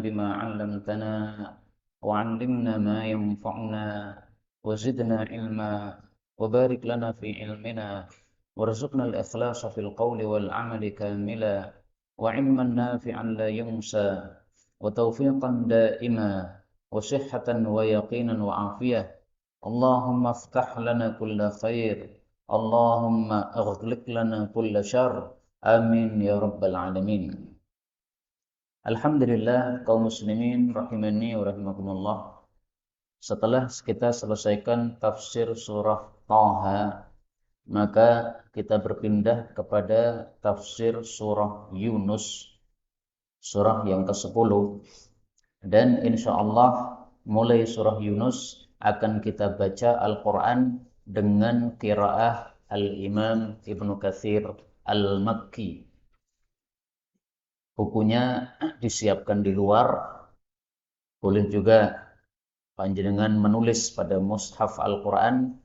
بما علمتنا وعلمنا ما ينفعنا وزدنا علما وبارك لنا في علمنا وارزقنا الإخلاص في القول والعمل كاملا وعلما نافعا لا ينسى وتوفيقا دائما وصحة ويقينا وعافية. اللهم افتح لنا كل خير، اللهم اغلق لنا كل شر، آمين يا رب العالمين. Alhamdulillah kaum muslimin rahimani wa rahimakumullah. Setelah kita selesaikan tafsir surah Taha, maka kita berpindah kepada tafsir surah Yunus, surah yang ke-10. Dan insya Allah mulai surah Yunus akan kita baca Al-Quran dengan qiraah Al-Imam Ibnu Katsir Al-Makki. Bukunya disiapkan di luar. Boleh juga panjenengan menulis pada mushaf Al-Quran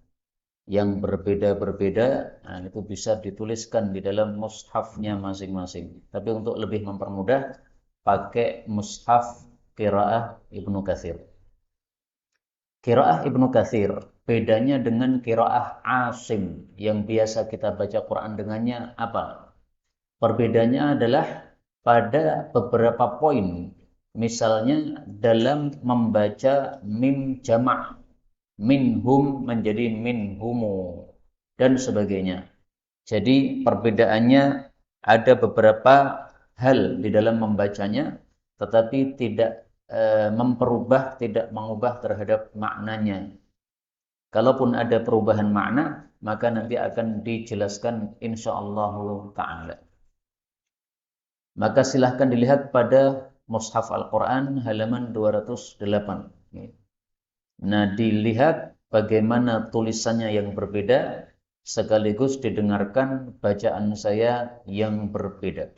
yang berbeda-berbeda. Nah, itu bisa dituliskan di dalam mushafnya masing-masing. Tapi untuk lebih mempermudah, pakai mushaf qiraah Ibnu Katsir. Qiraah Ibnu Katsir bedanya dengan qiraah Asim yang biasa kita baca Quran dengannya apa? Perbedaannya adalah pada beberapa poin. Misalnya dalam membaca mim jamak, minhum menjadi minhumu, dan sebagainya. Jadi perbedaannya ada beberapa hal di dalam membacanya, tetapi tidak memperubah, tidak mengubah terhadap maknanya. Kalaupun ada perubahan makna, maka nanti akan dijelaskan insyaallah ta'ala. Maka silahkan dilihat pada Mushaf Al-Quran halaman 208. Nah, dilihat bagaimana tulisannya yang berbeda, sekaligus didengarkan bacaan saya yang berbeda.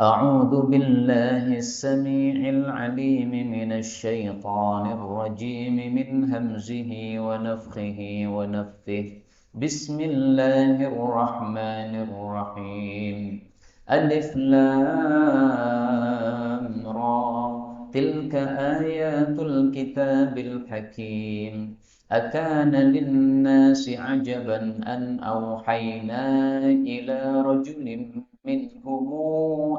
A'udzu billahi as-sami'il 'alim minasy syaithanir rajim min hamzihi wa nafthihi wa nafthihi. Bismillahirrahmanirrahim. Alif Lam Ra. Tilka ayatul kitabil hakim. Akana linnasi ajaban an awhayna ila rajulin منهم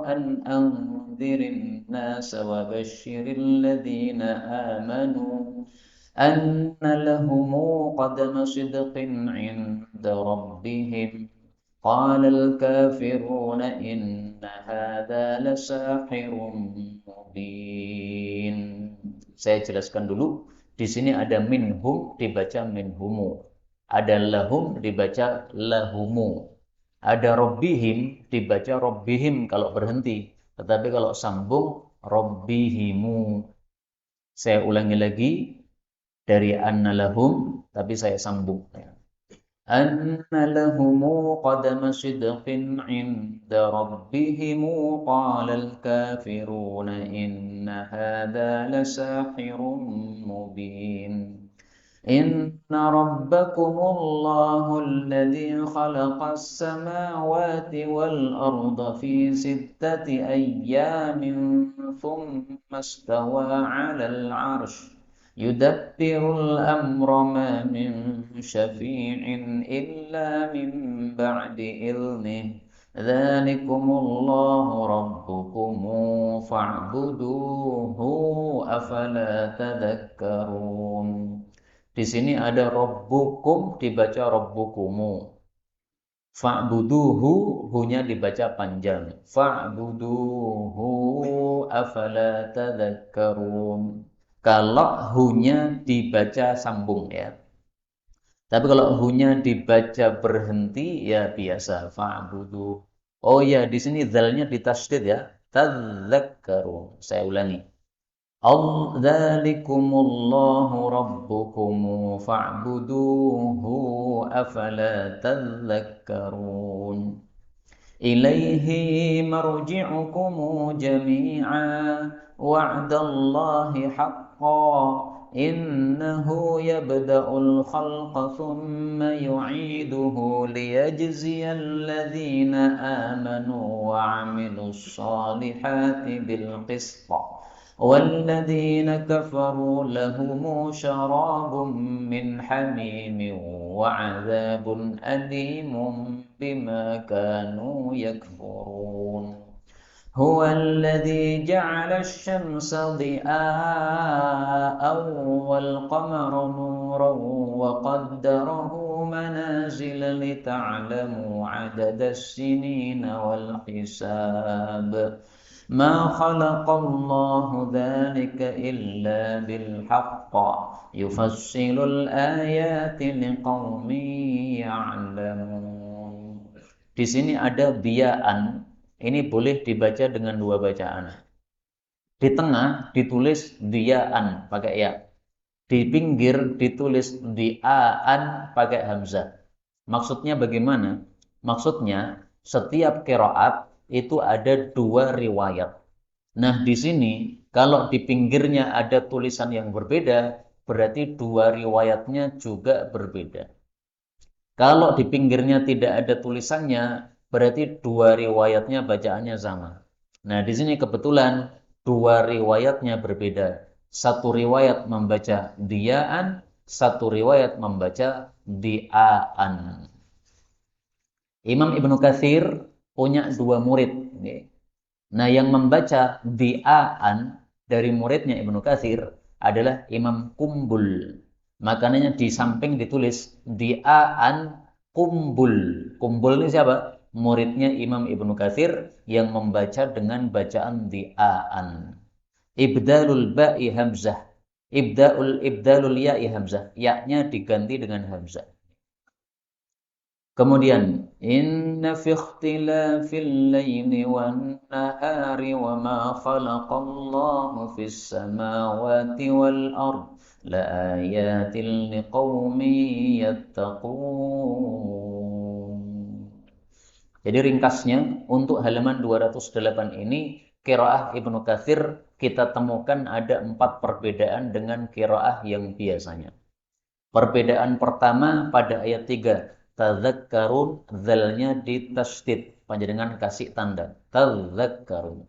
أن أنذر الناس وبشر الذين آمنوا أن لهم قدم صدق عند ربهم قال الكافرون إن هذا لساحر مبين. Saya jelaskan dulu. Di sini ada minhum dibaca minhumu, ada lahum dibaca lahumu. Ada robbihim dibaca robbihim kalau berhenti, tetapi kalau sambung robbihimu. Saya ulangi lagi dari anna lahum, tapi saya sambung. Anna lahumu qadama sidqin inda rabbihimu qalal kafiruna inna hadha lasahirun mubin. إن ربكم الله الذي خلق السماوات والأرض في 6 أيام ثم استوى على العرش يدبر الأمر ما من شفيع إلا من بعد إذنه ذلكم الله ربكم فاعبدوه أفلا تذكرون. Di sini ada robbukum dibaca robbukumu. Fa'buduhu, hunya dibaca panjang. Fa'buduhu afala tadhakkarun. Kalau hunya dibaca sambung ya. Tapi kalau hunya dibaca berhenti ya biasa. Fa'budu. Oh ya, di sini zalnya ditasydid ya. Tadhakkarun. Saya ulangi. Dzalikumullahu rabbukum fa'buduhu afala tadhakkarun. Ilaihi marji'ukum jami'a wa'dallahi haqqan innahu yabda'ul khalqa thumma yu'iduhu liyajziyal ladzina amanu wa 'amilus solihati bil qisṭi والذين كفروا لهم شراب من حميم وعذاب أليم بما كانوا يكفرون هو الذي جعل الشمس ضياء والقمر نورا وقدره منازل لتعلموا عدد السنين والحساب ما خلق الله ذلك إلا بالحق يفصل الآيات لقوم يعلمون. Di sini ada biya'an, ini boleh dibaca dengan dua bacaan. Di tengah ditulis biya'an pakai ya. Di pinggir ditulis di'aan pakai hamzah. Maksudnya bagaimana? Maksudnya setiap qiraat itu ada dua riwayat. Nah, di sini kalau di pinggirnya ada tulisan yang berbeda, berarti dua riwayatnya juga berbeda. Kalau di pinggirnya tidak ada tulisannya, berarti dua riwayatnya bacaannya sama. Nah, di sini kebetulan dua riwayatnya berbeda. Satu riwayat membaca diaan, satu riwayat membaca diaan. Imam Ibnu Katsir punya dua murid. Nah, yang membaca di'aan dari muridnya Ibnu Katsir adalah Imam Kumbul. Makanya di samping ditulis di'aan Kumbul. Kumbul ini siapa? Muridnya Imam Ibnu Katsir yang membaca dengan bacaan di'aan. Ibdalul ba'i hamzah. Ibdalul ya'i hamzah. Ya-nya diganti dengan hamzah. Kemudian inna fi ikhtilafil laili wan nahari wa ma khalaqallahu fis samawati wal ard la ayatin liqaumin yattaqun. Jadi ringkasnya untuk halaman 208 ini qiraah Ibnu Katsir kita temukan ada 4 perbedaan dengan qiraah yang biasanya. Perbedaan pertama pada ayat 3. Tadzakkarun, zalnya ditasydid, panjenengan kasih tanda. Tadzakkarun.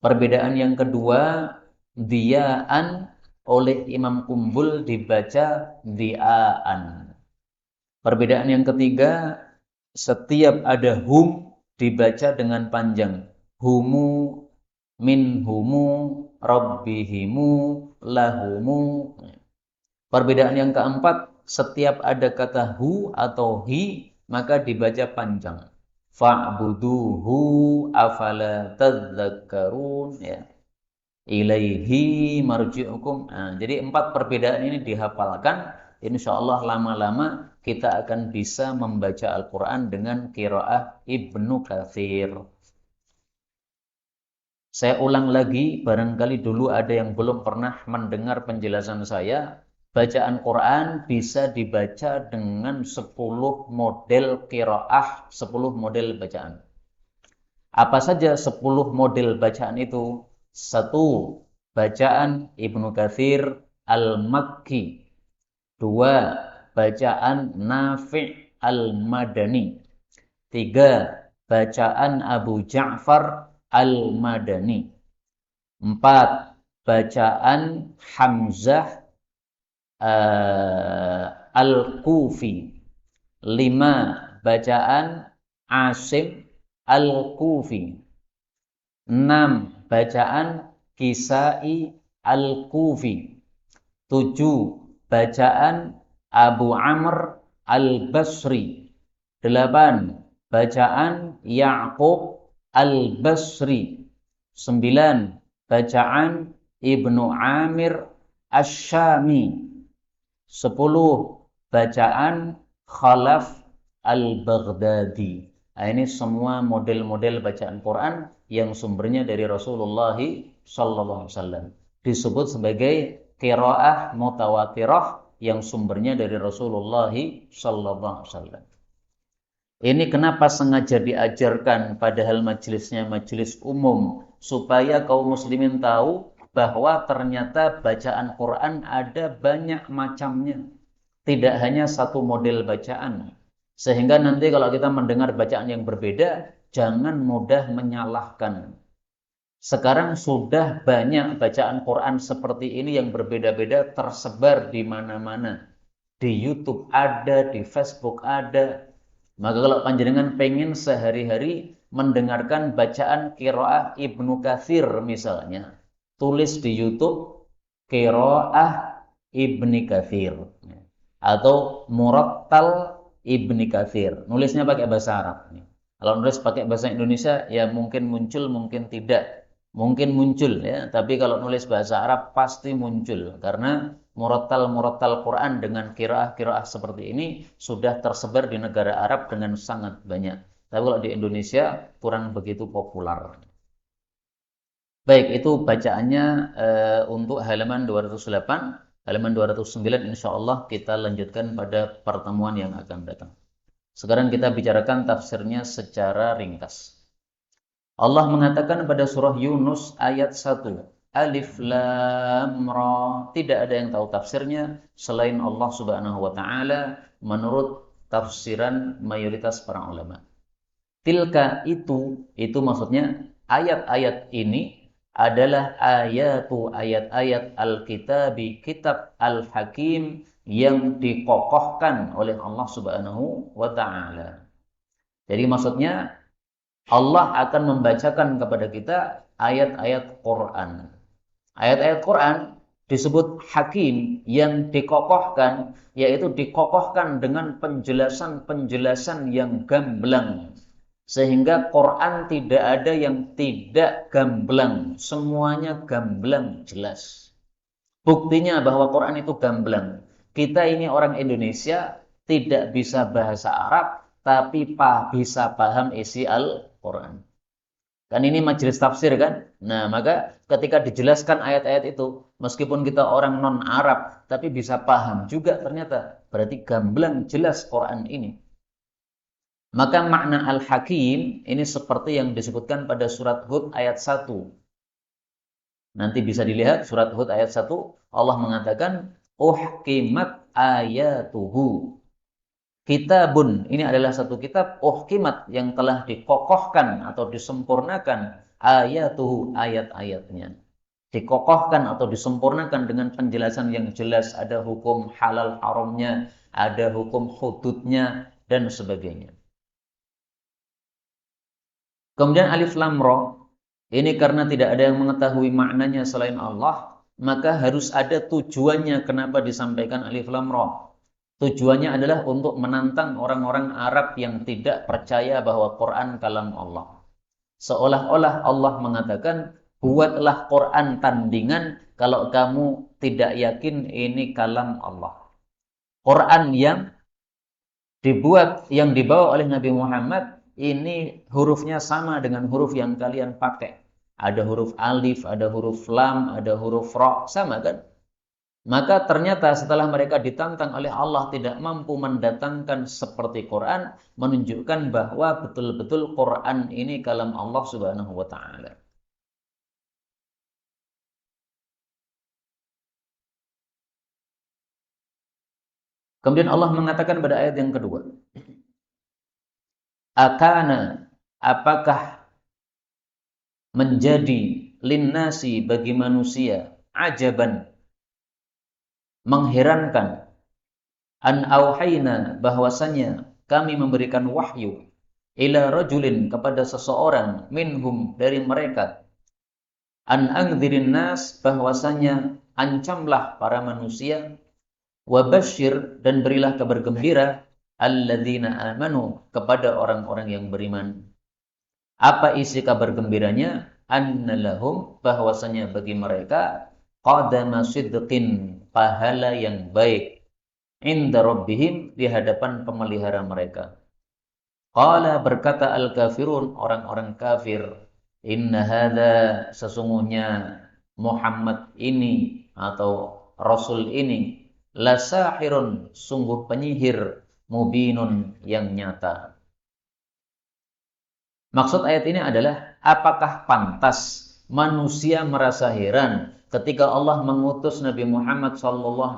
Perbedaan yang kedua, diaan oleh Imam Kumbul dibaca diaan. Perbedaan yang ketiga, setiap ada hum dibaca dengan panjang. Humu, minhumu, rabbihimu, lahumu. Perbedaan yang keempat, setiap ada kata hu atau hi, maka dibaca panjang. Fa'buduhu afala tadzakkarun. Ya. Ilaihi marji'ukum. Nah, jadi 4 perbedaan ini dihafalkan. Insyaallah lama-lama kita akan bisa membaca Al-Quran dengan qiraah Ibnu Katsir. Saya ulang lagi, barangkali dulu ada yang belum pernah mendengar penjelasan saya. Bacaan Quran bisa dibaca dengan 10 model qiraah, 10 model bacaan. Apa saja 10 model bacaan itu? 1. Bacaan Ibnu Katsir Al-Makki. 2. Bacaan Nafi' Al-Madani. 3. Bacaan Abu Ja'far Al-Madani. 4. Bacaan Hamzah Al-Kufi. 5. Bacaan Asim Al-Kufi. 6. Bacaan Kisai Al-Kufi. 7. Bacaan Abu Amr Al-Basri. 8. Bacaan Ya'qub Al-Basri. 9. Bacaan Ibnu Amir Asy-Syami. 10. Bacaan Khalaf Al-Baghdadi. Nah, ini semua model-model bacaan Quran yang sumbernya dari Rasulullah sallallahu alaihi wasallam. Disebut sebagai qiraah mutawatirah yang sumbernya dari Rasulullah sallallahu alaihi wasallam. Ini kenapa sengaja diajarkan padahal majelisnya majelis umum supaya kaum muslimin tahu bahwa ternyata bacaan Quran ada banyak macamnya. Tidak hanya satu model bacaan. Sehingga nanti kalau kita mendengar bacaan yang berbeda, jangan mudah menyalahkan. Sekarang sudah banyak bacaan Quran seperti ini yang berbeda-beda tersebar di mana-mana. Di YouTube ada, di Facebook ada. Maka kalau panjenengan pengen sehari-hari mendengarkan bacaan qiraah Ibnu Katsir misalnya, tulis di YouTube qiraah Ibnu Katsir atau Murattal Ibnu Katsir. Nulisnya pakai bahasa Arab. Kalau nulis pakai bahasa Indonesia ya mungkin muncul, mungkin tidak. Mungkin muncul ya, tapi kalau nulis bahasa Arab pasti muncul karena murattal Quran dengan qiraah-qiraah seperti ini sudah tersebar di negara Arab dengan sangat banyak. Tapi kalau di Indonesia kurang begitu populer. Baik, itu bacaannya untuk halaman 208, halaman 209 insya Allah kita lanjutkan pada pertemuan yang akan datang. Sekarang kita bicarakan tafsirnya secara ringkas. Allah mengatakan pada surah Yunus ayat 1, Alif Lam Ra. Tidak ada yang tahu tafsirnya selain Allah Subhanahu wa taala menurut tafsiran mayoritas para ulama. Tilka itu maksudnya ayat-ayat ini adalah ayat-ayat Al-Kitabi, kitab Al-Hakim yang dikokohkan oleh Allah Subhanahu wa taala. Jadi maksudnya Allah akan membacakan kepada kita ayat-ayat Quran. Ayat-ayat Quran disebut hakim yang dikokohkan, yaitu dikokohkan dengan penjelasan-penjelasan yang gamblang. Sehingga Quran tidak ada yang tidak gamblang, semuanya gamblang jelas. Buktinya bahwa Quran itu gamblang. Kita ini orang Indonesia tidak bisa bahasa Arab, tapi bisa paham isi Al-Quran. Kan ini majelis tafsir kan? Nah, maka ketika dijelaskan ayat-ayat itu, meskipun kita orang non-Arab, tapi bisa paham juga ternyata. Berarti gamblang jelas Quran ini. Maka makna Al-Hakim ini seperti yang disebutkan pada surat Hud ayat 1. Nanti bisa dilihat surat Hud ayat 1, Allah mengatakan uhkimat ayatuhu. Kitabun, ini adalah satu kitab uhkimat yang telah dikokohkan atau disempurnakan ayatuhu, ayat-ayatnya. Dikokohkan atau disempurnakan dengan penjelasan yang jelas, ada hukum halal haramnya, ada hukum hududnya dan sebagainya. Kemudian alif lam ra. Ini karena tidak ada yang mengetahui maknanya selain Allah, maka harus ada tujuannya kenapa disampaikan alif lam ra. Tujuannya adalah untuk menantang orang-orang Arab yang tidak percaya bahwa Quran kalam Allah. Seolah-olah Allah mengatakan, buatlah Quran tandingan kalau kamu tidak yakin ini kalam Allah. Quran yang dibawa oleh Nabi Muhammad ini hurufnya sama dengan huruf yang kalian pakai. Ada huruf alif, ada huruf lam, ada huruf ra, sama kan? Maka ternyata setelah mereka ditantang oleh Allah tidak mampu mendatangkan seperti Quran, menunjukkan bahwa betul-betul Quran ini kalam Allah Subhanahu wa taala. Kemudian Allah mengatakan pada ayat yang kedua, akana, apakah menjadi linnasi bagi manusia ajaban, mengherankan, an auhayna, bahwasanya kami memberikan wahyu ila rajulin, kepada seseorang, minhum, dari mereka, an angdzirin nas, bahwasanya ancamlah para manusia, wabashir, dan berilah kabar gembira, alladzina amanu, kepada orang-orang yang beriman. Apa isi kabar gembiranya? Annalahum, bahwasanya bagi mereka qadama sidqin, pahala yang baik, inda rabbihim, di hadapan pemelihara mereka. Qala, berkata al-kafirun, orang-orang kafir, inna hadza, sesungguhnya Muhammad ini atau Rasul ini, lasahirun, sungguh penyihir, mubinun, yang nyata. Maksud ayat ini adalah apakah pantas manusia merasa heran ketika Allah mengutus Nabi Muhammad SAW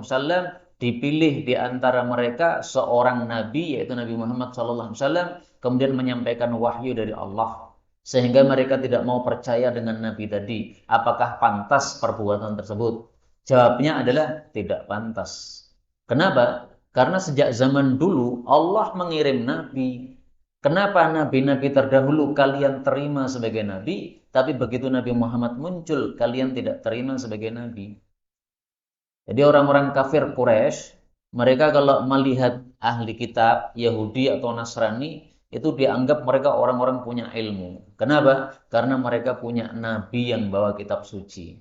dipilih di antara mereka seorang nabi yaitu Nabi Muhammad SAW kemudian menyampaikan wahyu dari Allah sehingga mereka tidak mau percaya dengan nabi tadi. Apakah pantas perbuatan tersebut? Jawabnya adalah tidak pantas. Kenapa? Karena sejak zaman dulu Allah mengirim nabi. Kenapa nabi-nabi terdahulu kalian terima sebagai nabi, tapi begitu Nabi Muhammad muncul, kalian tidak terima sebagai nabi? Jadi orang-orang kafir Quraisy, mereka kalau melihat ahli kitab, Yahudi atau Nasrani, itu dianggap mereka orang-orang punya ilmu. Kenapa? Karena mereka punya nabi yang bawa kitab suci.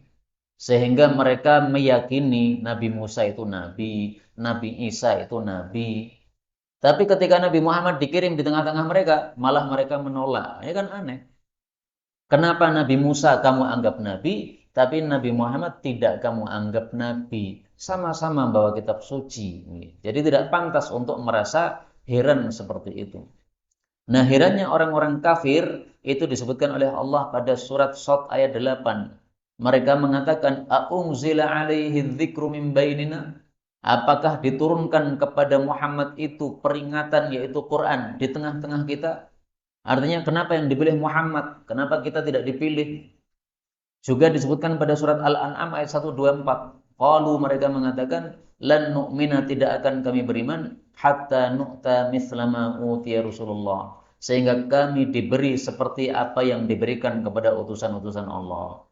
Sehingga mereka meyakini Nabi Musa itu nabi, Nabi Isa itu nabi. Tapi ketika Nabi Muhammad dikirim di tengah-tengah mereka, malah mereka menolak. Ini kan aneh. Kenapa Nabi Musa kamu anggap nabi, tapi Nabi Muhammad tidak kamu anggap nabi? Sama-sama bawa kitab suci. Jadi tidak pantas untuk merasa heran seperti itu. Nah, herannya orang-orang kafir itu disebutkan oleh Allah pada surat Shad ayat 8. Mereka mengatakan, "A'unzila alaihi dzikru min bainina?" Apakah diturunkan kepada Muhammad itu peringatan yaitu Quran di tengah-tengah kita? Artinya kenapa yang dipilih Muhammad? Kenapa kita tidak dipilih? Juga disebutkan pada surat Al-An'am ayat 124. Qalu mereka mengatakan, "Lan nu'mina tidak akan kami beriman hatta nu'ta mislama utiya Rasulullah." Sehingga kami diberi seperti apa yang diberikan kepada utusan-utusan Allah.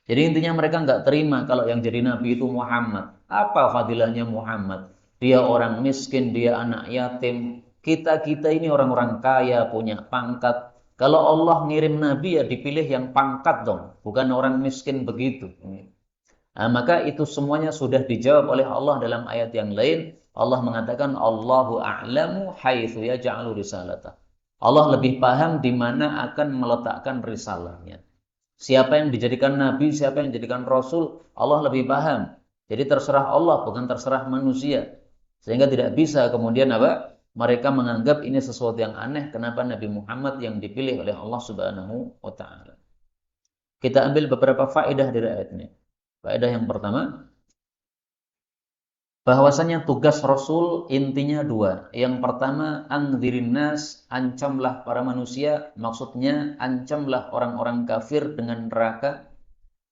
Jadi intinya mereka nggak terima kalau yang jadi nabi itu Muhammad. Apa fadilahnya Muhammad? Dia orang miskin, dia anak yatim. Kita ini orang-orang kaya, punya pangkat. Kalau Allah ngirim nabi ya dipilih yang pangkat dong, bukan orang miskin begitu. Nah, maka itu semuanya sudah dijawab oleh Allah dalam ayat yang lain. Allah mengatakan Allahu a'lamu haitsu yaj'alu risalata. Allah lebih paham di mana akan meletakkan risalahnya. Siapa yang dijadikan nabi, siapa yang dijadikan rasul, Allah lebih paham. Jadi terserah Allah, bukan terserah manusia. Sehingga tidak bisa kemudian apa? Mereka menganggap ini sesuatu yang aneh, kenapa Nabi Muhammad yang dipilih oleh Allah Subhanahu wa taala. Kita ambil beberapa faedah dari ayat ini. Faedah yang pertama, bahwasanya tugas Rasul intinya dua. Yang pertama, andzirin nas, ancamlah para manusia, maksudnya ancamlah orang-orang kafir dengan neraka.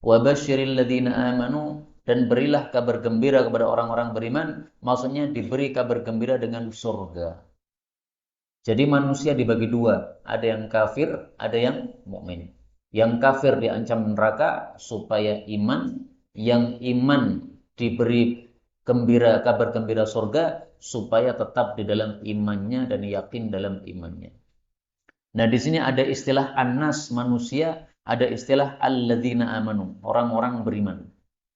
Wa basyiril ladzina amanu, dan berilah kabar gembira kepada orang-orang beriman, maksudnya diberi kabar gembira dengan surga. Jadi manusia dibagi dua, ada yang kafir, ada yang mukmin. Yang kafir diancam neraka supaya iman, yang iman diberi kabar gembira surga supaya tetap di dalam imannya dan yakin dalam imannya. Nah, di sini ada istilah annas manusia, ada istilah alladzina amanu, orang-orang beriman.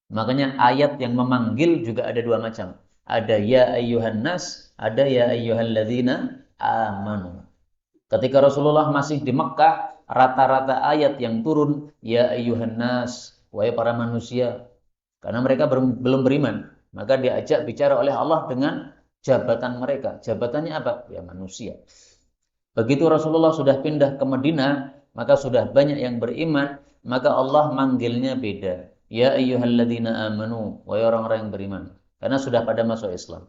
Makanya ayat yang memanggil juga ada dua macam. Ada ya ayyuhan nas, ada ya ayyuhalladzina amanu. Ketika Rasulullah masih di Mekkah, rata-rata ayat yang turun ya ayyuhan nas, wahai para manusia, karena mereka belum beriman. Maka diajak bicara oleh Allah dengan jabatan mereka. Jabatannya apa? Ya manusia. Begitu Rasulullah sudah pindah ke Madinah, maka sudah banyak yang beriman, maka Allah manggilnya beda. Ya ayyuhalladzina amanu, wahai orang-orang yang beriman. Karena sudah pada masuk Islam.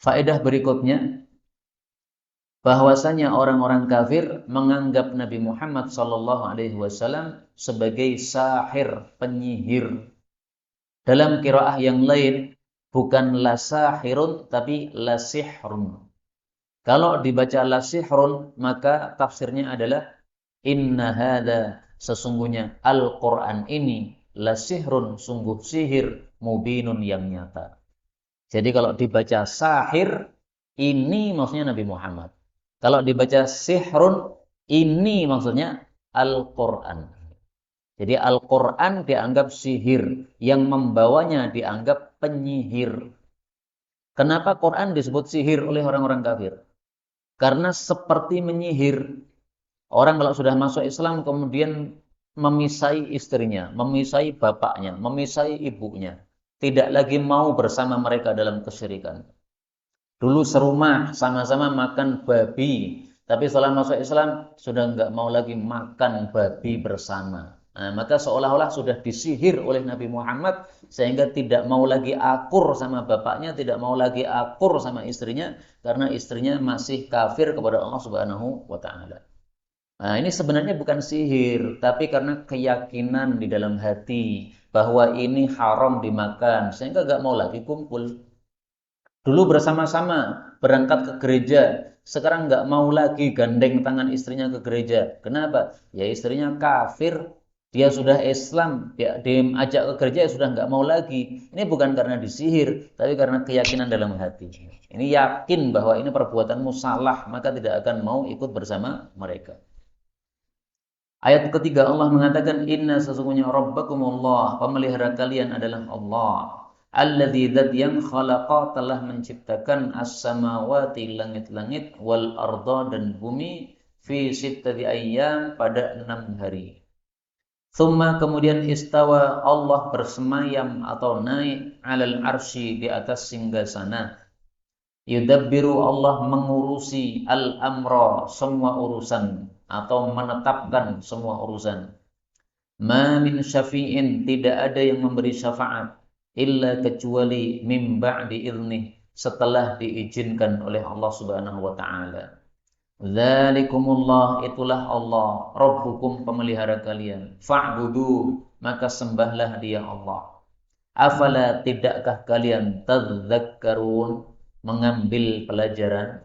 Faedah berikutnya, bahwasanya orang-orang kafir menganggap Nabi Muhammad SAW sebagai sahir, penyihir. Dalam qiraah yang lain, bukan la sahirun, tapi la sihrun. Kalau dibaca la sihrun, maka tafsirnya adalah inna hadza, sesungguhnya Al-Quran ini la sihrun, sungguh sihir, mubinun yang nyata. Jadi kalau dibaca sahir, ini maksudnya Nabi Muhammad. Kalau dibaca sihrun, ini maksudnya Al-Quran. Jadi Al-Quran dianggap sihir, yang membawanya dianggap penyihir. Kenapa Quran disebut sihir oleh orang-orang kafir? Karena seperti menyihir. Orang kalau sudah masuk Islam kemudian memisai istrinya, memisai bapaknya, memisai ibunya. Tidak lagi mau bersama mereka dalam kesyirikan. Dulu serumah, sama-sama makan babi, Tapi setelah masuk Islam sudah nggak mau lagi makan babi bersama. Nah, maka seolah-olah sudah disihir oleh Nabi Muhammad sehingga tidak mau lagi akur sama bapaknya, tidak mau lagi akur sama istrinya karena istrinya masih kafir kepada Allah Subhanahu wa taala. Nah, ini sebenarnya bukan sihir, tapi karena keyakinan di dalam hati bahwa ini haram dimakan sehingga nggak mau lagi kumpul. Dulu bersama-sama berangkat ke gereja, sekarang nggak mau lagi gandeng tangan istrinya ke gereja. Kenapa? Ya istrinya kafir, dia sudah Islam, dia diajak ke gereja ya sudah nggak mau lagi. Ini bukan karena disihir, tapi karena keyakinan dalam hati. Ini yakin bahwa ini perbuatanmu salah, maka tidak akan mau ikut bersama mereka. Ayat ketiga Allah mengatakan inna sesungguhnya rabbakumullah, pemelihara kalian adalah Allah. Alladzi dzat yang khalaqa telah menciptakan as-samawati langit-langit wal arda dan bumi fi sittati ayyam pada 6 hari. Tsumma kemudian istawa Allah bersemayam atau naik alal arsy di atas singgasana. Yudabbiru Allah mengurusi al-amra semua urusan atau menetapkan semua urusan. Ma min syafi'in tidak ada yang memberi syafaat illa kecuali min ba'di idnih setelah diizinkan oleh Allah Subhanahu wa taala. Dzalikumullah itulah Allah Rabbukum pemelihara kalian. Fa'budu maka sembahlah Dia Allah. Afala tidakkah kalian tadzakkarun mengambil pelajaran?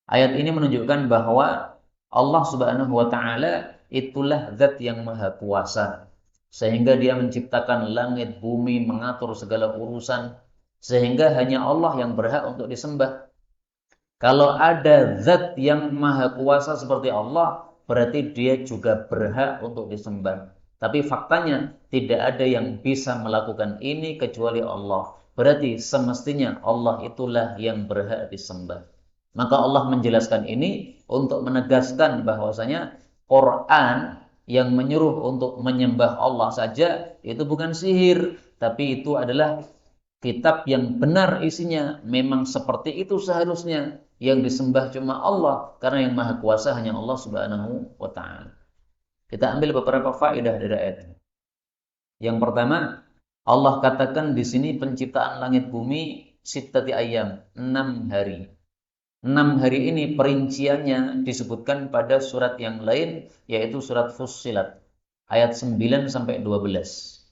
Ayat ini menunjukkan bahwa Allah Subhanahu wa taala itulah zat yang maha kuasa. Sehingga Dia menciptakan langit, bumi, mengatur segala urusan sehingga hanya Allah yang berhak untuk disembah. Kalau ada zat yang maha kuasa seperti Allah, berarti Dia juga berhak untuk disembah. Tapi faktanya tidak ada yang bisa melakukan ini kecuali Allah. Berarti semestinya Allah itulah yang berhak disembah. Maka Allah menjelaskan ini untuk menegaskan bahwasanya Quran yang menyuruh untuk menyembah Allah saja itu bukan sihir, tapi itu adalah kitab yang benar isinya. Memang seperti itu seharusnya. Yang disembah cuma Allah karena yang maha kuasa hanya Allah Subhanahu wa taala. Kita ambil beberapa faedah dari ayat ini. Yang pertama, Allah katakan di sini penciptaan langit bumi sittati ayyam, 6 hari. 6 hari ini perinciannya disebutkan pada surat yang lain yaitu surat Fussilat ayat 9 sampai 12.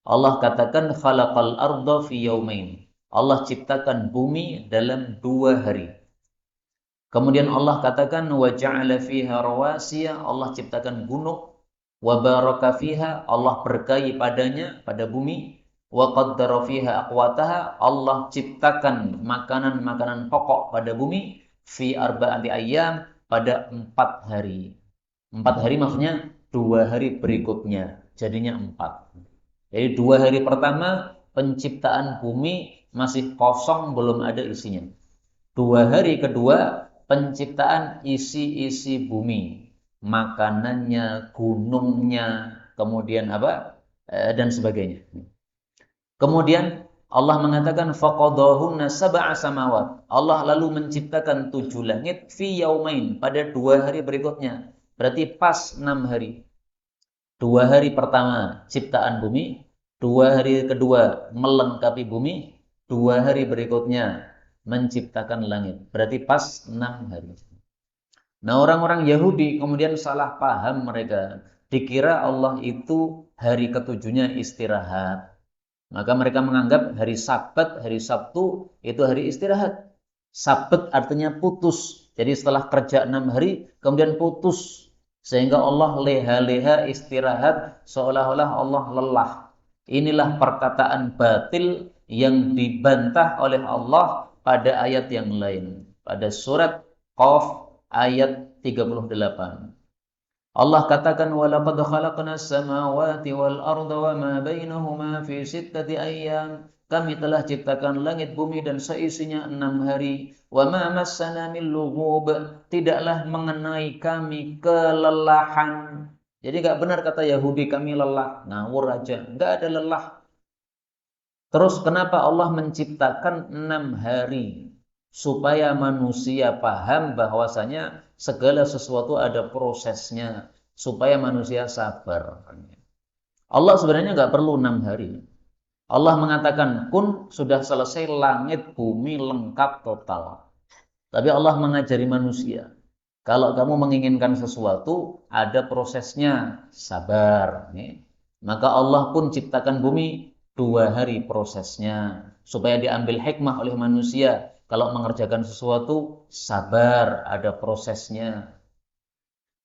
Allah katakan khalaqal arda fi yaumain. Allah ciptakan bumi dalam 2 hari. Kemudian Allah katakan wa ja'ala fiha rawasiya, Allah ciptakan gunung, wa baraka fiha, Allah berkahi padanya pada bumi, wa qaddara fiha aqwataha, Allah ciptakan makanan-makanan pokok pada bumi fi arba'ati ayyam pada 4 hari. 4 hari maksudnya 2 hari berikutnya, jadinya 4. Jadi 2 hari pertama penciptaan bumi masih kosong, belum ada isinya. 2 hari kedua penciptaan isi-isi bumi, makanannya, gunungnya, kemudian dan sebagainya. Kemudian Allah mengatakan faqadahunna sab'a samawat. Allah lalu menciptakan 7 langit fi yaumain pada 2 hari berikutnya. Berarti pas 6 hari. 2 hari pertama ciptaan bumi, 2 hari kedua melengkapi bumi, 2 hari berikutnya menciptakan langit. Berarti pas 6 hari. Nah, orang-orang Yahudi kemudian salah paham mereka. Dikira Allah itu hari ketujuhnya istirahat. Maka mereka menganggap hari Sabat, hari Sabtu itu hari istirahat. Sabat artinya putus. Jadi setelah kerja 6 hari kemudian putus. Sehingga Allah leha-leha istirahat seolah-olah Allah lelah. Inilah perkataan batil yang dibantah oleh Allah pada ayat yang lain. Pada surat Qaf ayat 38. Allah katakan walaqad khalaqnas samawati wal arda wama bainahuma fi sittati ayyam. Kami telah ciptakan langit bumi dan seisinya 6 hari. Wama massana min lughub. Tidaklah mengenai kami kelelahan. Jadi enggak benar kata Yahudi kami lelah, ngawur aja. Enggak ada lelah. Terus kenapa Allah menciptakan 6 hari? supaya manusia paham bahwasanya segala sesuatu ada prosesnya, supaya manusia sabar. Allah sebenarnya nggak perlu 6 hari. Allah mengatakan kun sudah selesai, langit bumi lengkap total. Tapi Allah mengajari manusia, kalau kamu menginginkan sesuatu ada prosesnya, sabar. Maka Allah pun ciptakan bumi 2 hari prosesnya, supaya diambil hikmah oleh manusia. Kalau mengerjakan sesuatu sabar, ada prosesnya.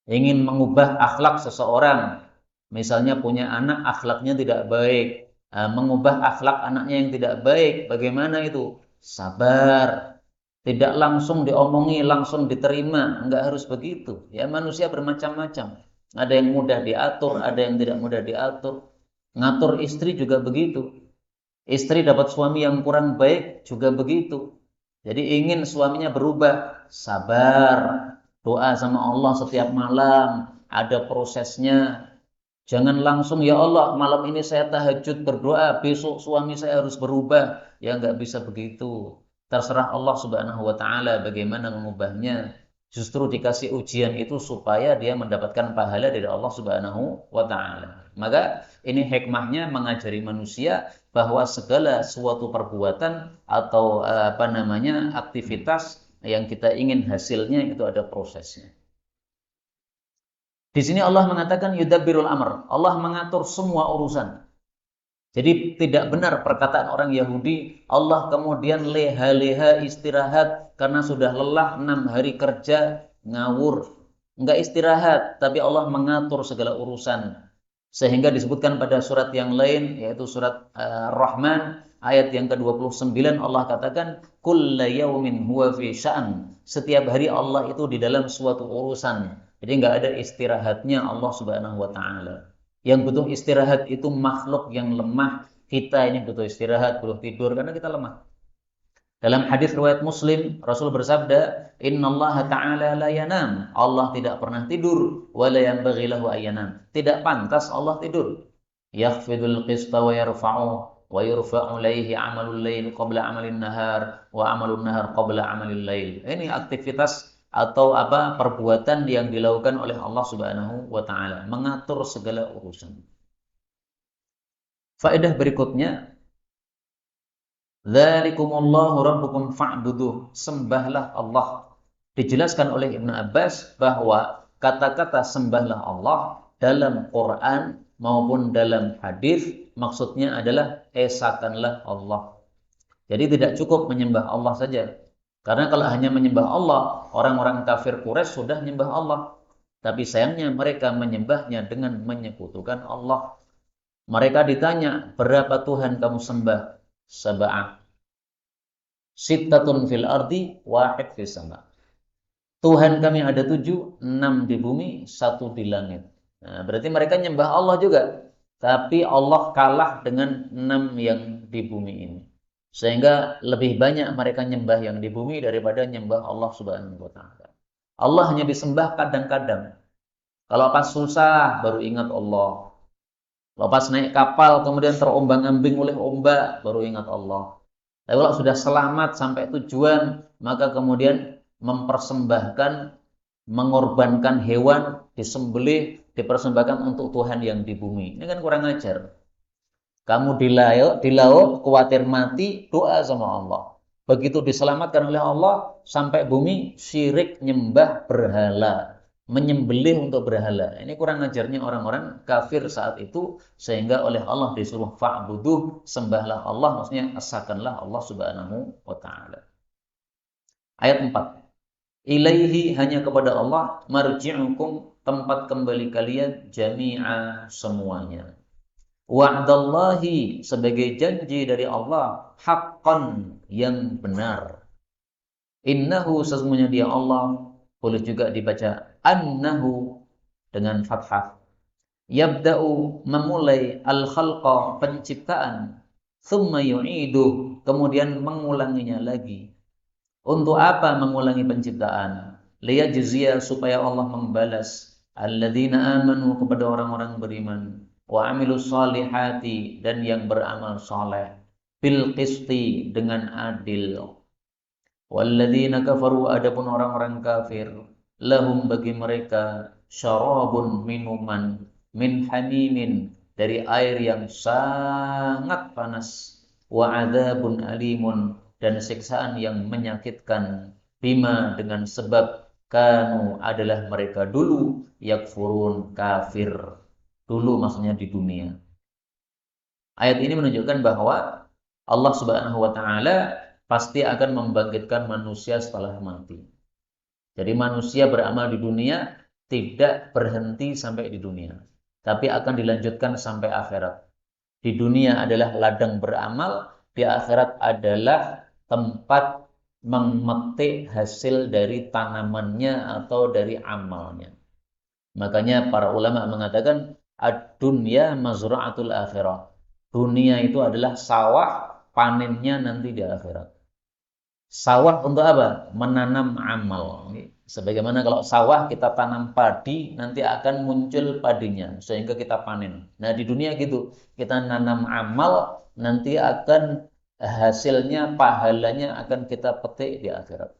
Ingin mengubah akhlak seseorang, misalnya punya anak akhlaknya tidak baik, mengubah akhlak anaknya yang tidak baik, bagaimana itu? Sabar, tidak langsung diomongi, langsung diterima, enggak harus begitu. Ya, manusia bermacam-macam. Ada yang mudah diatur, ada yang tidak mudah diatur. Ngatur istri juga begitu. Istri dapat suami yang kurang baik juga begitu. Jadi ingin suaminya berubah, sabar. Doa sama Allah setiap malam, ada prosesnya. Jangan langsung, ya Allah malam ini saya tahajud berdoa, besok suami saya harus berubah. Ya nggak bisa begitu. Terserah Allah Subhanahu wa Ta'ala bagaimana mengubahnya. Justru dikasih ujian itu supaya dia mendapatkan pahala dari Allah Subhanahu wa Ta'ala. Maka ini hikmahnya mengajari manusia bahwa segala suatu perbuatan atau aktivitas yang kita ingin hasilnya itu ada prosesnya. Di sini Allah mengatakan yudabbirul amr. Allah mengatur semua urusan. Jadi tidak benar perkataan orang Yahudi, Allah kemudian leha-leha istirahat karena sudah lelah 6 hari kerja, ngawur. Enggak istirahat, tapi Allah mengatur segala urusan. Sehingga disebutkan pada surat yang lain, yaitu surat Ar-Rahman, ayat yang ke-29, Allah katakan, kulla yaumin huwa fi sya'an. Setiap hari Allah itu di dalam suatu urusan. Jadi enggak ada istirahatnya Allah Subhanahu wa Ta'ala. Yang butuh istirahat itu makhluk yang lemah. Kita ini butuh istirahat, butuh tidur karena kita lemah. Dalam hadis riwayat Muslim, Rasul bersabda, "Innallaha ta'ala la yanam." Allah tidak pernah tidur, wa la yanbaghi lahu ayyanam. Tidak pantas Allah tidur. Yakhfidul qista wa yarfa'u wa yurfa'u ilaihi 'amalul lail qabla 'amalin nahar wa 'amalun nahar qabla 'amalil lail. Ini aktivitas atau perbuatan yang dilakukan oleh Allah Subhanahu wa Ta'ala, mengatur segala urusan. Faedah berikutnya, dzalikumullahu rabbukum fa'buduh, sembahlah Allah. Dijelaskan oleh Ibnu Abbas bahwa kata-kata sembahlah Allah dalam Quran maupun dalam hadis maksudnya adalah esakanlah Allah. Jadi tidak cukup menyembah Allah saja. Karena kalau hanya menyembah Allah, orang-orang kafir Quraisy sudah menyembah Allah. Tapi sayangnya mereka menyembahnya dengan menyekutukan Allah. Mereka ditanya, berapa Tuhan kamu sembah? Sab'ah. Sittatun fil ardi, wahid fis sama. Tuhan kami ada 7, 6 di bumi, 1 di langit. Nah, berarti mereka menyembah Allah juga. Tapi Allah kalah dengan 6 yang di bumi ini. Sehingga lebih banyak mereka nyembah yang di bumi daripada nyembah Allah Subhanahu wa Ta'ala. Allah hanya disembah kadang-kadang. Kalau pas susah baru ingat Allah. Kalau pas naik kapal kemudian terombang-ambing oleh ombak baru ingat Allah. Tapi kalau sudah selamat sampai tujuan, maka kemudian mempersembahkan, mengorbankan hewan, disembelih, dipersembahkan untuk Tuhan yang di bumi. Ini kan kurang ajar. Kamu di laut, khawatir mati, doa sama Allah. Begitu diselamatkan oleh Allah, sampai bumi, syirik nyembah berhala. Menyembelih untuk berhala. Ini kurang ajarnya orang-orang kafir saat itu, sehingga oleh Allah disuruh fa'buduh, sembahlah Allah, maksudnya esakanlah Allah Subhanahu wa Ta'ala. Ayat 4. Ilaihi, hanya kepada Allah, marji'ukum, tempat kembali kalian, jami'a, semuanya. Wa'dallahi, sebagai janji dari Allah, haqqan, yang benar. Innahu, sesungguhnya dia Allah, boleh juga dibaca annahu dengan fathah. Yabda'u, memulai, al-khalqa, penciptaan, thumma yu'iduh, kemudian mengulanginya lagi. Untuk apa mengulangi penciptaan? Liyajziya, supaya Allah membalas alladzina amanu, kepada orang-orang beriman, wa amilus solihati, dan yang beramal soleh, bil qisti, dengan adil. Walladzina kafaru, adapun orang-orang kafir, lahum bagi mereka syarabun minuman min hamimin dari air yang sangat panas, wa adzabun alimun dan siksaan yang menyakitkan, bima dengan sebab kanu adalah mereka dulu yakfurun kafir. Dulu maksudnya di dunia. Ayat ini menunjukkan bahwa Allah Subhanahu wa taala pasti akan membangkitkan manusia setelah mati. Jadi manusia beramal di dunia tidak berhenti sampai di dunia, tapi akan dilanjutkan sampai akhirat. Di dunia adalah ladang beramal, di akhirat adalah tempat memetik hasil dari tanamannya atau dari amalnya. Makanya para ulama mengatakan ad-dunya mazra'atul akhirah. Dunia itu adalah sawah, panennya nanti di akhirat. Sawah untuk apa? Menanam amal. Sebagaimana kalau sawah kita tanam padi, nanti akan muncul padinya sehingga kita panen. Nah, di dunia gitu, kita nanam amal, nanti akan hasilnya, pahalanya akan kita petik di akhirat.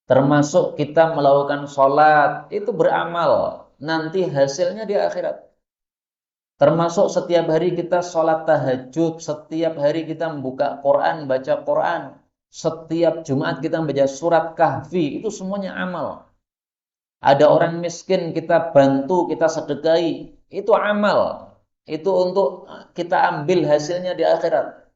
Termasuk kita melakukan sholat, itu beramal, nanti hasilnya di akhirat. Termasuk setiap hari kita sholat tahajud, setiap hari kita membuka Quran, baca Quran, setiap Jumat kita membaca surat Kahfi, itu semuanya amal. Ada orang miskin, kita bantu, kita sedekahi, itu amal. Itu untuk kita ambil hasilnya di akhirat.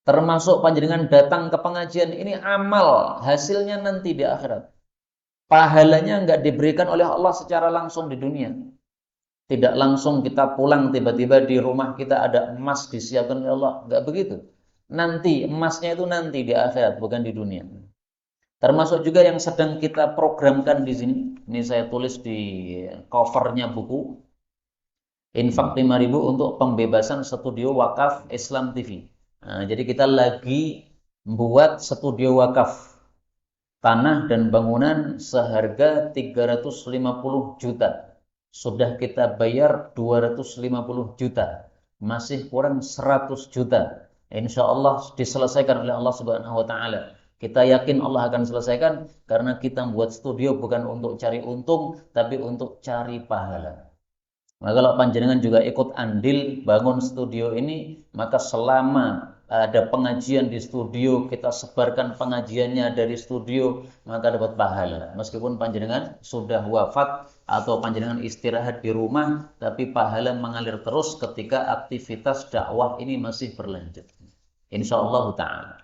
Termasuk panjenengan datang ke pengajian, ini amal, hasilnya nanti di akhirat. Pahalanya enggak diberikan oleh Allah secara langsung di dunia. Tidak langsung kita pulang tiba-tiba di rumah kita ada emas disiapkan oleh Allah. Enggak begitu. Nanti, emasnya itu nanti di akhirat, bukan di dunia. Termasuk juga yang sedang kita programkan di sini. Ini saya tulis di covernya buku. Infak 5.000 untuk pembebasan studio wakaf Islam TV. Nah, jadi kita lagi membuat studio wakaf tanah dan bangunan seharga 350 juta. Sudah kita bayar 250 juta. Masih kurang 100 juta. Insya Allah diselesaikan oleh Allah Subhanahu wa taala. Kita yakin Allah akan selesaikan karena kita membuat studio bukan untuk cari untung, tapi untuk cari pahala. Maka kalau panjenengan juga ikut andil bangun studio ini, maka selama ada pengajian di studio, kita sebarkan pengajiannya dari studio, maka dapat pahala. Meskipun panjenengan sudah wafat atau panjenengan istirahat di rumah, tapi pahala mengalir terus ketika aktivitas dakwah ini masih berlanjut. Insyaallah ta'ala.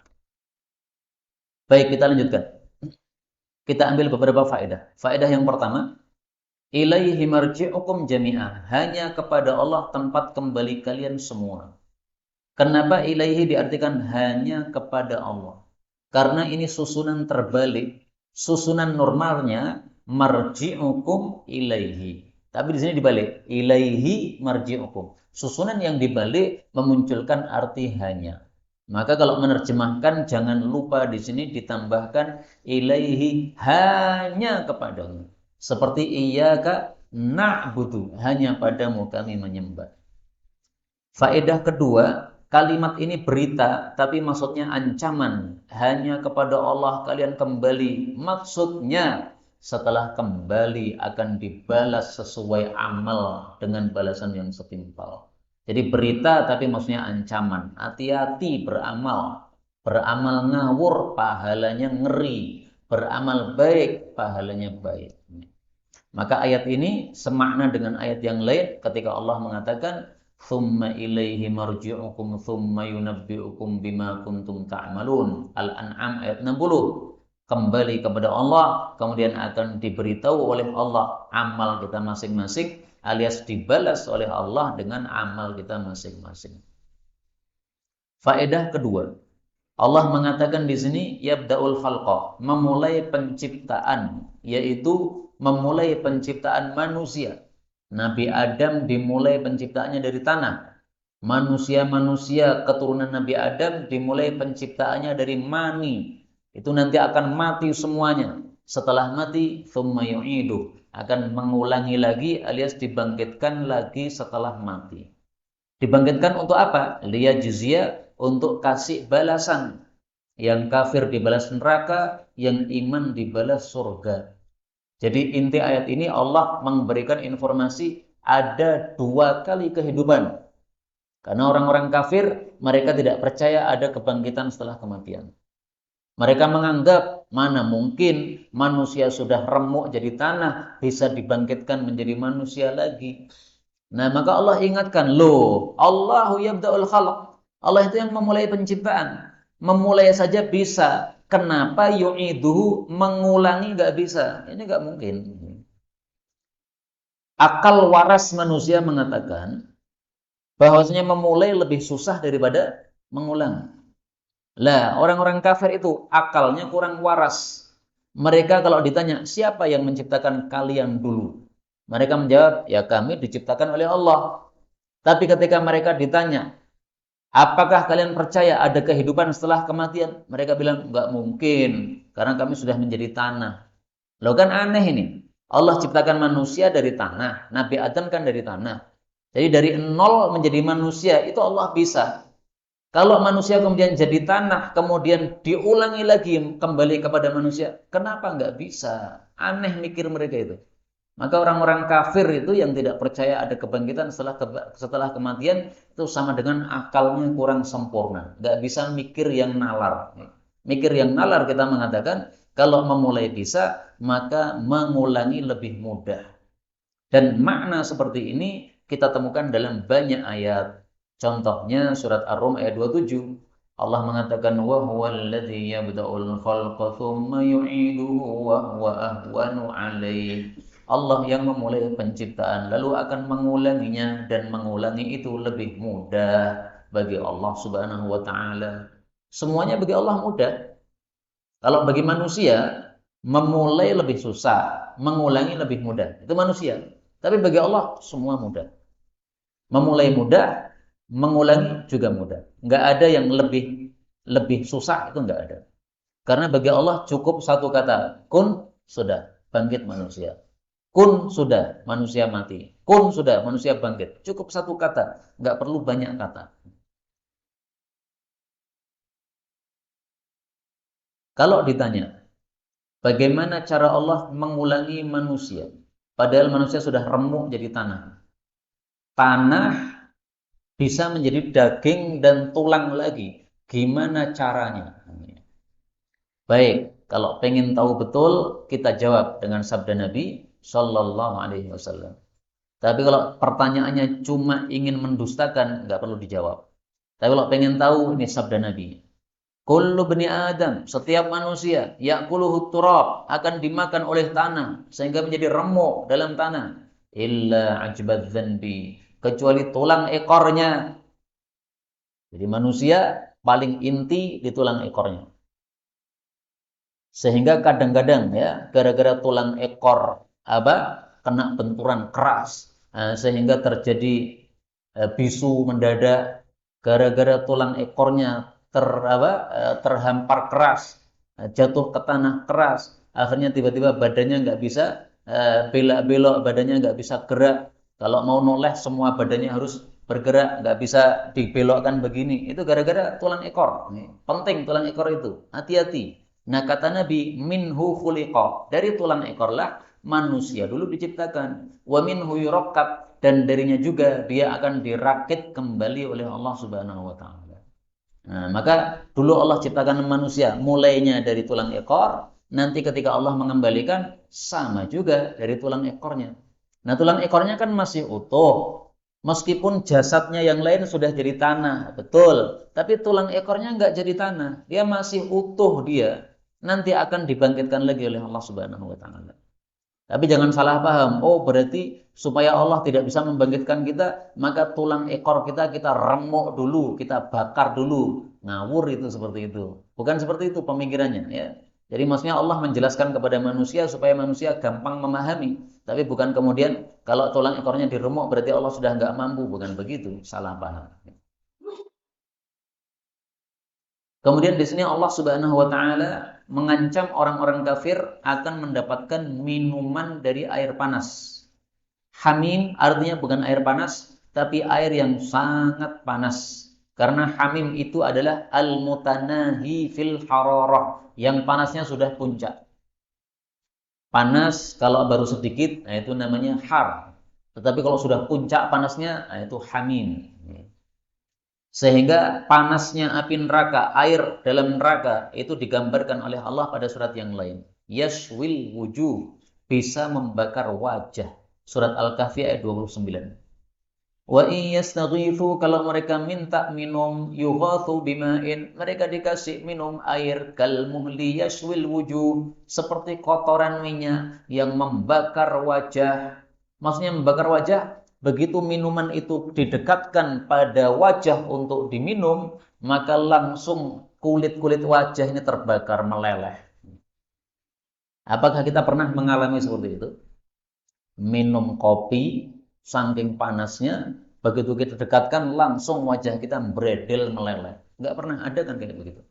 Baik, kita lanjutkan. Kita ambil beberapa faedah. Faedah yang pertama, ilaihi marji'ukum jami'ah. Hanya kepada Allah tempat kembali kalian semua. Kenapa ilaihi diartikan hanya kepada Allah? Karena ini susunan terbalik. Susunan normalnya marji'ukum ilaihi. Tapi di sini dibalik. Ilaihi marji'ukum. Susunan yang dibalik memunculkan arti hanya. Maka kalau menerjemahkan jangan lupa di sini ditambahkan ilaihi hanya kepadamu. Seperti iyyaka na'budu, hanya padamu kami menyembah. Faedah kedua, kalimat ini berita tapi maksudnya ancaman. Hanya kepada Allah kalian kembali. Maksudnya setelah kembali akan dibalas sesuai amal dengan balasan yang setimpal. Jadi berita tapi maksudnya ancaman. Hati-hati beramal. Beramal ngawur pahalanya ngeri. Beramal baik pahalanya baik. Maka ayat ini semakna dengan ayat yang lain ketika Allah mengatakan thumma ilaihi marji'ukum thumma yunabbi'ukum bima kuntum ta'malun. Al-An'am ayat 60. Kembali kepada Allah, kemudian akan diberitahu oleh Allah amal kita masing-masing, alias dibalas oleh Allah dengan amal kita masing-masing. Faedah kedua, Allah mengatakan di sini yabda'ul khalqa, memulai penciptaan, yaitu memulai penciptaan manusia. Nabi Adam dimulai penciptaannya dari tanah. Manusia-manusia keturunan Nabi Adam dimulai penciptaannya dari mani. Itu nanti akan mati semuanya. Setelah mati, thumma yu'iduh, akan mengulangi lagi alias dibangkitkan lagi setelah mati. Dibangkitkan untuk apa? Liyajziya, untuk kasih balasan. Yang kafir dibalas neraka, yang iman dibalas surga. Jadi inti ayat ini Allah memberikan informasi ada 2 kali kehidupan. Karena orang-orang kafir, mereka tidak percaya ada kebangkitan setelah kematian. Mereka menganggap mana mungkin manusia sudah remuk jadi tanah, bisa dibangkitkan menjadi manusia lagi. Nah, maka Allah ingatkan, loh, Allahu yabda'ul khalq. Allah itu yang memulai penciptaan. Memulai saja bisa. Kenapa yu'iduhu mengulangi nggak bisa? Ini nggak mungkin. Akal waras manusia mengatakan bahwasanya memulai lebih susah daripada mengulang. Lah, orang-orang kafir itu akalnya kurang waras. Mereka kalau ditanya, siapa yang menciptakan kalian dulu? Mereka menjawab, ya kami diciptakan oleh Allah. Tapi ketika mereka ditanya, apakah kalian percaya ada kehidupan setelah kematian? Mereka bilang, enggak mungkin, karena kami sudah menjadi tanah. Loh kan aneh ini. Allah ciptakan manusia dari tanah. Nabi Adam kan dari tanah. Jadi dari nol menjadi manusia, itu Allah bisa. Kalau manusia kemudian jadi tanah, kemudian diulangi lagi kembali kepada manusia, kenapa nggak bisa? Aneh mikir mereka itu. Maka orang-orang kafir itu yang tidak percaya ada kebangkitan setelah kematian, itu sama dengan akalnya kurang sempurna. Nggak bisa mikir yang nalar. Mikir yang nalar kita mengatakan, kalau memulai bisa, maka mengulangi lebih mudah. Dan makna seperti ini kita temukan dalam banyak ayat. Contohnya surat Ar-Rum ayat 27. Allah mengatakan wa huwal ladzi yabda'ul khalqa tsumma yu'iduhu wa huwa ahwanu 'alaihi. Allah yang memulai penciptaan lalu akan mengulanginya dan mengulangi itu lebih mudah bagi Allah Subhanahu wa taala. Semuanya bagi Allah mudah. Kalau bagi manusia memulai lebih susah, mengulangi lebih mudah. Itu manusia. Tapi bagi Allah semua mudah. Memulai mudah, mengulangi juga mudah. Nggak ada yang lebih susah, itu nggak ada. Karena bagi Allah cukup satu kata, kun sudah bangkit manusia. Kun sudah manusia mati. Kun sudah manusia bangkit. Cukup satu kata, nggak perlu banyak kata. Kalau ditanya, bagaimana cara Allah mengulangi manusia? Padahal manusia sudah remuk jadi tanah. Tanah bisa menjadi daging dan tulang lagi. Gimana caranya? Baik, kalau pengen tahu betul, kita jawab dengan sabda Nabi Sallallahu Alaihi Wasallam. Tapi kalau pertanyaannya cuma ingin mendustakan, nggak perlu dijawab. Tapi kalau pengen tahu, ini sabda Nabi. Kullu bani Adam, setiap manusia, ya'kuluhu turab, akan dimakan oleh tanah, sehingga menjadi remuk dalam tanah. Illa ajbad dzanbi, kecuali tulang ekornya. Jadi manusia paling inti di tulang ekornya. Sehingga kadang-kadang ya, gara-gara tulang ekor kena benturan keras, sehingga terjadi bisu mendadak, gara-gara tulang ekornya terhampar keras, jatuh ke tanah keras, akhirnya tiba-tiba badannya nggak bisa belok-belok, badannya nggak bisa gerak. Kalau mau noleh semua badannya harus bergerak, nggak bisa dibelokkan begini. Itu gara-gara tulang ekor. Penting tulang ekor itu, hati-hati. Nah kata Nabi, minhu khuliqa, dari tulang ekorlah manusia dulu diciptakan. Wa minhu yurakkab, dan darinya juga dia akan dirakit kembali oleh Allah Subhanahu wa taala. Nah, maka dulu Allah ciptakan manusia mulainya dari tulang ekor, nanti ketika Allah mengembalikan sama juga dari tulang ekornya. Nah, tulang ekornya kan masih utuh. Meskipun jasadnya yang lain sudah jadi tanah, betul. Tapi tulang ekornya nggak jadi tanah, dia masih utuh dia. Nanti akan dibangkitkan lagi oleh Allah Subhanahu wa taala. Tapi jangan salah paham. Oh, berarti supaya Allah tidak bisa membangkitkan kita, maka tulang ekor kita remuk dulu, kita bakar dulu. Ngawur itu seperti itu. Bukan seperti itu pemikirannya ya. Jadi maksudnya Allah menjelaskan kepada manusia supaya manusia gampang memahami. Tapi bukan kemudian kalau tulang ekornya diremuk berarti Allah sudah nggak mampu. Bukan begitu. Salah paham. Kemudian di sini Allah Subhanahu wa taala mengancam orang-orang kafir akan mendapatkan minuman dari air panas. Hamim artinya bukan air panas, tapi air yang sangat panas. Karena hamim itu adalah al-mutanahi fil hararah, yang panasnya sudah puncak. Panas kalau baru sedikit, nah itu namanya har. Tetapi kalau sudah puncak panasnya, nah itu hamim. Sehingga panasnya api neraka, air dalam neraka, itu digambarkan oleh Allah pada surat yang lain. Yashwil wujuh, bisa membakar wajah. Surat Al-Kahfi ayat 29. Wa iyastaghifu, kalau mereka minta minum, yughathu bima'in, mereka dikasih minum air, kal muhli yashwil wujuh, seperti kotoran minyak yang membakar wajah. Maksudnya membakar wajah, begitu minuman itu didekatkan pada wajah untuk diminum, maka langsung kulit-kulit wajah ini terbakar meleleh. Apakah kita pernah mengalami seperti itu? Minum kopi, saking panasnya, begitu kita dekatkan langsung wajah kita beredel meleleh. Nggak pernah ada kan kayak begitu.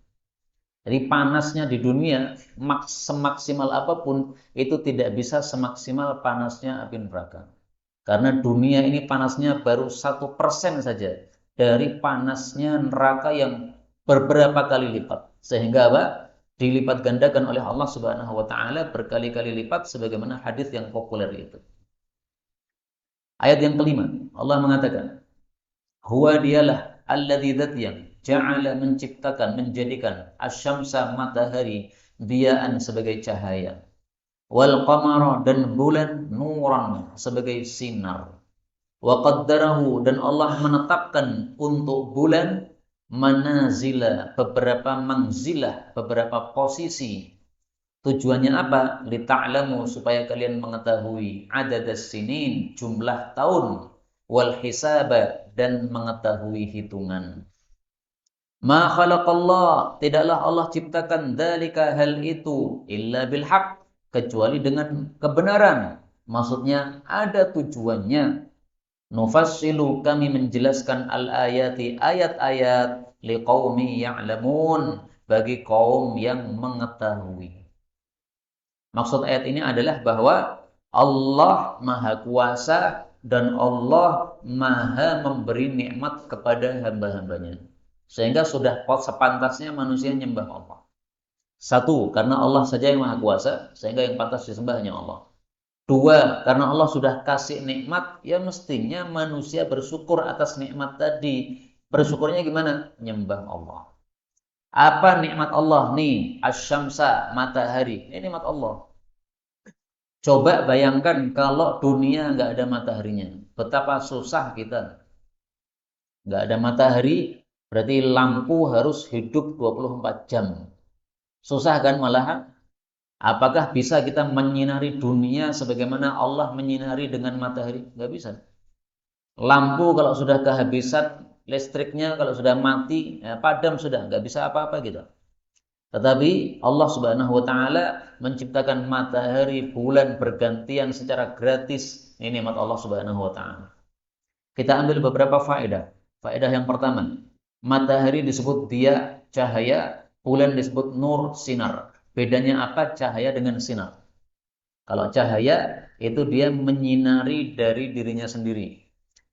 Jadi panasnya di dunia semaksimal apapun itu tidak bisa semaksimal panasnya api neraka. Karena dunia ini panasnya baru 1% saja dari panasnya neraka yang beberapa kali lipat. Sehingga apa? Dilipat gandakan oleh Allah Subhanahu wa taala berkali-kali lipat sebagaimana hadis yang populer itu. Ayat yang kelima, Allah mengatakan, huwa dialah alladzi dzat yang ja'ala menciptakan, menjadikan asyamsa matahari diyaan sebagai cahaya, wal qamara dan bulan nuran sebagai sinar, wa qaddarahu dan Allah menetapkan untuk bulan manazila, beberapa manzilah, beberapa posisi. Tujuannya apa? Lita'lamu, supaya kalian mengetahui adadas sinin, jumlah tahun, wal hisaba, dan mengetahui hitungan. Ma khalaqallah, tidaklah Allah ciptakan dzalika, hal itu, illa bil haq, kecuali dengan kebenaran. Maksudnya ada tujuannya. Nufassilu, kami menjelaskan al-ayati, ayat-ayat, liqaumi ya'lamun, bagi kaum yang mengetahui. Maksud ayat ini adalah bahwa Allah Maha Kuasa dan Allah Maha memberi nikmat kepada hamba-hambanya. Sehingga sudah sepantasnya manusia nyembah Allah. Satu, karena Allah saja yang Maha Kuasa, sehingga yang pantas disembah hanya Allah. Dua, karena Allah sudah kasih nikmat, ya mestinya manusia bersyukur atas nikmat tadi. Bersyukurnya gimana? Nyembah Allah. Apa nikmat Allah? Nih, asyamsa, matahari. Ini nikmat Allah. Coba bayangkan kalau dunia nggak ada mataharinya. Betapa susah kita. Nggak ada matahari, berarti lampu harus hidup 24 jam. Susah kan malahan? Apakah bisa kita menyinari dunia sebagaimana Allah menyinari dengan matahari? Nggak bisa. Lampu kalau sudah kehabisan, listriknya kalau sudah mati, ya padam sudah, nggak bisa apa-apa gitu. Tetapi Allah Subhanahu wa taala menciptakan matahari, bulan bergantian secara gratis. Ini nikmat Allah Subhanahu wa taala. Kita ambil beberapa faedah. Faedah yang pertama, matahari disebut dia cahaya, bulan disebut nur, sinar. Bedanya apa cahaya dengan sinar? Kalau cahaya itu dia menyinari dari dirinya sendiri.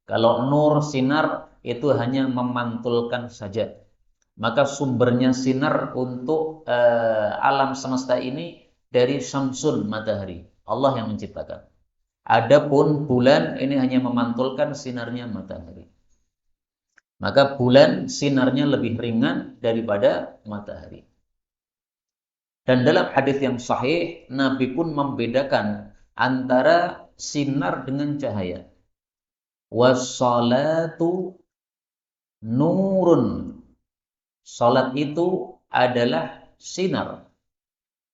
Kalau nur, sinar itu hanya memantulkan saja. Maka sumbernya sinar untuk alam semesta ini dari syamsun, matahari. Allah yang menciptakan. Adapun bulan ini hanya memantulkan sinarnya matahari. Maka bulan sinarnya lebih ringan daripada matahari. Dan dalam hadis yang sahih, Nabi pun membedakan antara sinar dengan cahaya. Wassalatu nurun. Salat itu adalah sinar.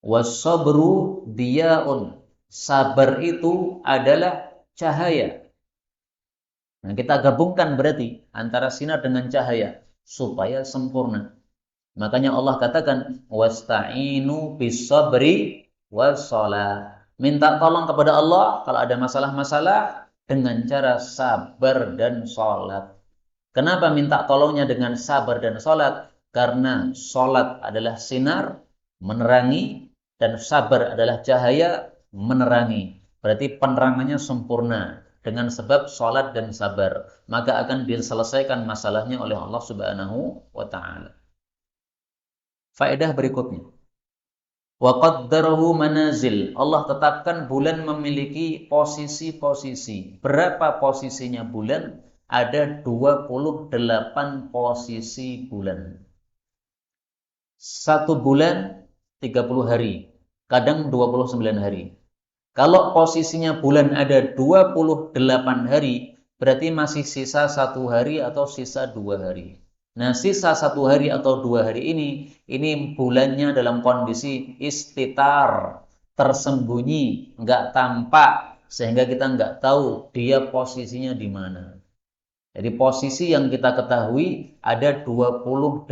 Wassabru diyaun. Sabar itu adalah cahaya. Nah, kita gabungkan berarti antara sinar dengan cahaya supaya sempurna. Makanya Allah katakan wasta'inu bis-sabri was-shalah. Minta tolong kepada Allah kalau ada masalah-masalah dengan cara sabar dan salat. Kenapa minta tolongnya dengan sabar dan salat? Karena salat adalah sinar, menerangi, dan sabar adalah cahaya, menerangi. Berarti penerangannya sempurna. dengan sebab sholat dan sabar, maka akan diselesaikan masalahnya oleh Allah Subhanahu wa taala. Faedah berikutnya. Wa qaddarahu manazil. Allah tetapkan bulan memiliki posisi-posisi. Berapa posisinya bulan? Ada 28 posisi bulan. Satu bulan 30 hari. Kadang 29 hari. Kalau posisinya bulan ada 28 hari, berarti masih sisa 1 hari atau sisa 2 hari. Nah, sisa 1 hari atau 2 hari ini bulannya dalam kondisi istitar, tersembunyi, nggak tampak, sehingga kita nggak tahu dia posisinya di mana. Jadi posisi yang kita ketahui ada 28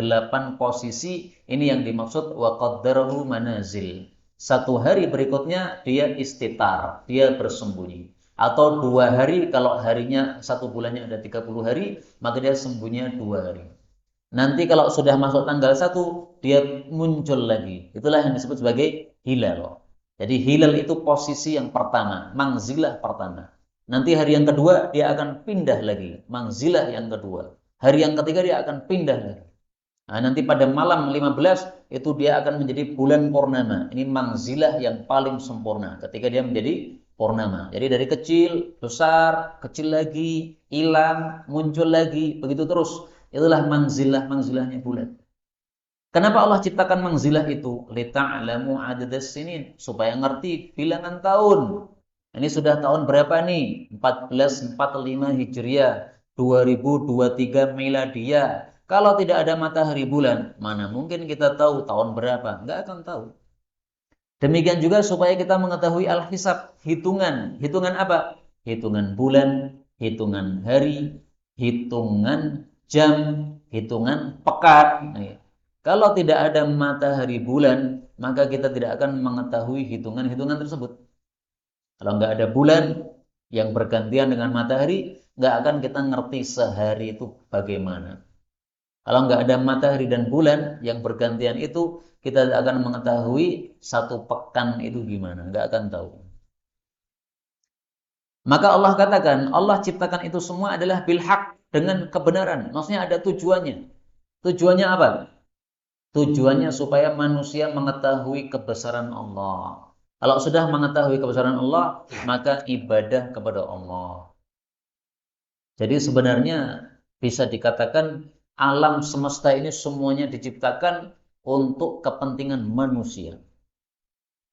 posisi, ini yang dimaksud wa qaddarahu manazil. 1 hari berikutnya dia istitar, dia bersembunyi. Atau 2 hari, kalau harinya 1 bulannya ada 30 hari, maka dia sembunyinya 2 hari. Nanti kalau sudah masuk tanggal 1, dia muncul lagi. Itulah yang disebut sebagai hilal. Jadi hilal itu posisi yang pertama, mangzilah pertama. Nanti hari yang kedua dia akan pindah lagi, mangzilah yang kedua. Hari yang ketiga dia akan pindah lagi. Nah, nanti pada malam 15 itu dia akan menjadi bulan purnama. Ini mangzilah yang paling sempurna ketika dia menjadi purnama. Jadi dari kecil, besar, kecil lagi, hilang, muncul lagi, begitu terus. Itulah manzilahnya bulan. Kenapa Allah ciptakan manzilah itu? Lita'lamu adadas sinin, supaya ngerti bilangan tahun. Ini sudah tahun berapa nih? 1445 Hijriah, 2023 Miladiyah. Kalau tidak ada matahari bulan, mana mungkin kita tahu tahun berapa? Nggak akan tahu. Demikian juga supaya kita mengetahui al-hisab, hitungan. Hitungan apa? Hitungan bulan, hitungan hari, hitungan jam, hitungan pekan. Kalau tidak ada matahari bulan, maka kita tidak akan mengetahui hitungan-hitungan tersebut. Kalau nggak ada bulan yang bergantian dengan matahari, nggak akan kita ngerti sehari itu bagaimana. Kalau nggak ada matahari dan bulan yang bergantian itu, kita akan mengetahui 1 pekan itu gimana, nggak akan tahu. Maka Allah katakan, Allah ciptakan itu semua adalah bilhaq, dengan kebenaran. Maksudnya ada tujuannya. Tujuannya apa? Tujuannya supaya manusia mengetahui kebesaran Allah. Kalau sudah mengetahui kebesaran Allah, maka ibadah kepada Allah. Jadi sebenarnya bisa dikatakan alam semesta ini semuanya diciptakan untuk kepentingan manusia.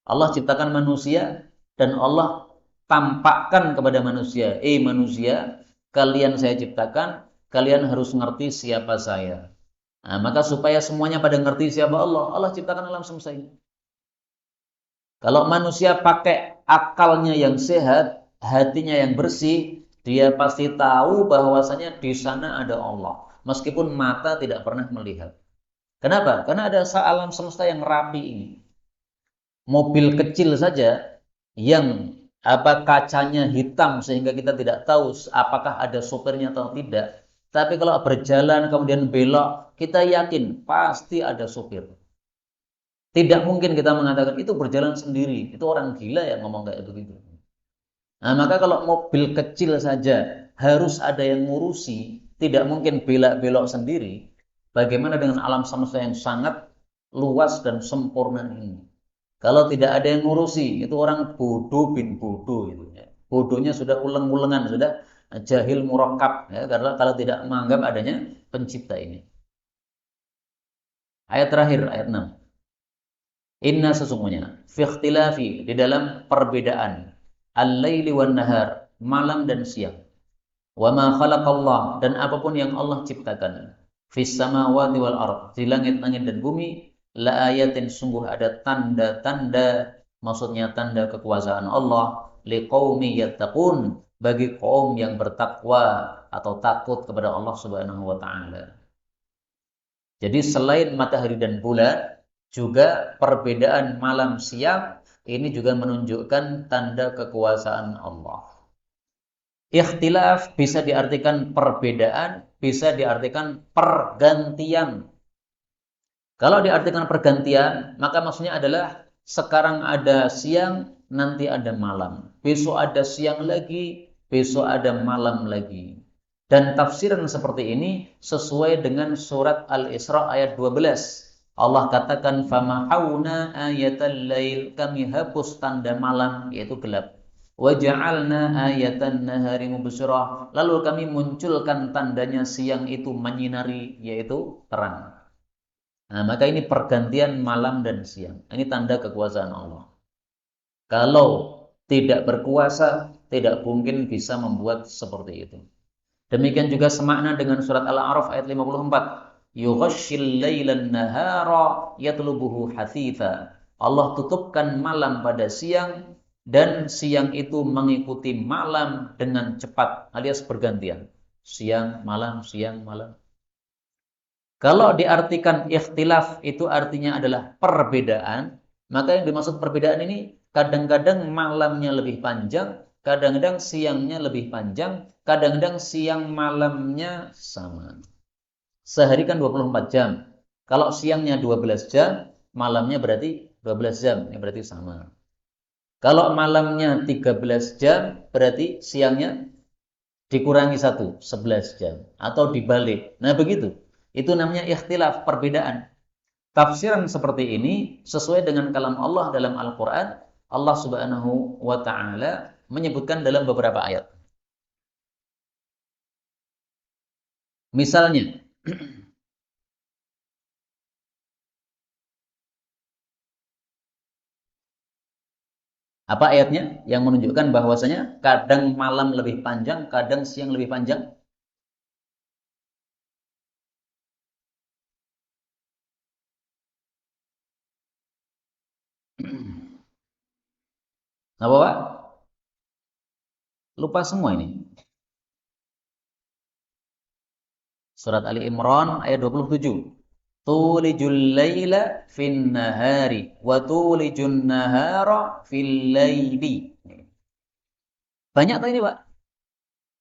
Allah ciptakan manusia dan Allah tampakkan kepada manusia, manusia, kalian saya ciptakan, kalian harus ngerti siapa saya. Nah, maka supaya semuanya pada ngerti siapa Allah, Allah ciptakan alam semesta ini. Kalau manusia pakai akalnya yang sehat, hatinya yang bersih, dia pasti tahu bahwasanya di sana ada Allah, meskipun mata tidak pernah melihat. Kenapa? Karena ada alam semesta yang rapi ini. Mobil kecil saja yang kacanya hitam sehingga kita tidak tahu apakah ada sopirnya atau tidak. Tapi kalau berjalan kemudian belok, kita yakin pasti ada sopir. Tidak mungkin kita mengatakan itu berjalan sendiri. Itu orang gila yang ngomong kayak begitu. Nah, maka kalau mobil kecil saja harus ada yang ngurusi, tidak mungkin belok-belok sendiri. Bagaimana dengan alam semesta yang sangat luas dan sempurna ini? Kalau tidak ada yang ngurusi, itu orang bodoh bin bodoh gitu ya. Bodohnya sudah uleng-ulengan, sudah jahil murakkab ya, karena kalau tidak menganggap adanya pencipta ini. Ayat terakhir, ayat 6. Inna sesungguhnya fi ikhtilafi, di dalam perbedaan al-laili wan nahar, malam dan siang. Wa ma khalaqallah, dan apapun yang Allah ciptakan. Fis samawati wal ard, di langit-langit dan bumi. La ayatin, sungguh ada tanda-tanda, maksudnya tanda kekuasaan Allah, liqaumi yattaqun, bagi kaum yang bertakwa atau takut kepada Allah Subhanahu wa taala. Jadi selain matahari dan bulan, juga perbedaan malam siang ini juga menunjukkan tanda kekuasaan Allah. Ikhtilaf bisa diartikan perbedaan, bisa diartikan pergantian. Kalau diartikan pergantian, maka maksudnya adalah sekarang ada siang, nanti ada malam. Besok ada siang lagi, besok ada malam lagi. Dan tafsiran seperti ini sesuai dengan surat Al-Isra ayat 12. Allah katakan famahawna ayatal lail, kami hapus tanda malam yaitu gelap. Waja'alna ayatan nahari mubsirah, lalu kami munculkan tandanya siang itu menyinari yaitu terang. Nah, maka ini pergantian malam dan siang. Ini tanda kekuasaan Allah. Kalau tidak berkuasa, tidak mungkin bisa membuat seperti itu. Demikian juga semakna dengan surat Al-A'raf ayat 54. Yughashshil lailan nahara yatlubuhu hathitha. Allah tutupkan malam pada siang dan siang itu mengikuti malam dengan cepat alias bergantian. Siang, malam, siang, malam. Kalau diartikan ikhtilaf itu artinya adalah perbedaan, maka yang dimaksud perbedaan ini kadang-kadang malamnya lebih panjang, kadang-kadang siangnya lebih panjang, kadang-kadang siang malamnya sama. Sehari kan 24 jam. Kalau siangnya 12 jam, malamnya berarti 12 jam, ya berarti sama. Kalau malamnya 13 jam, berarti siangnya dikurangi 1, 11 jam. Atau dibalik. Nah begitu. Itu namanya ikhtilaf, perbedaan. Tafsiran seperti ini sesuai dengan kalam Allah dalam Al-Quran. Allah subhanahu wa ta'ala menyebutkan dalam beberapa ayat. Misalnya, apa ayatnya yang menunjukkan bahwasanya kadang malam lebih panjang, kadang siang lebih panjang? Apa Pak? Lupa semua ini. Surat Ali Imran ayat 27. Tulijul laila fin nahari wa tulijun nahara fil laili. Banyak tuh ini Pak.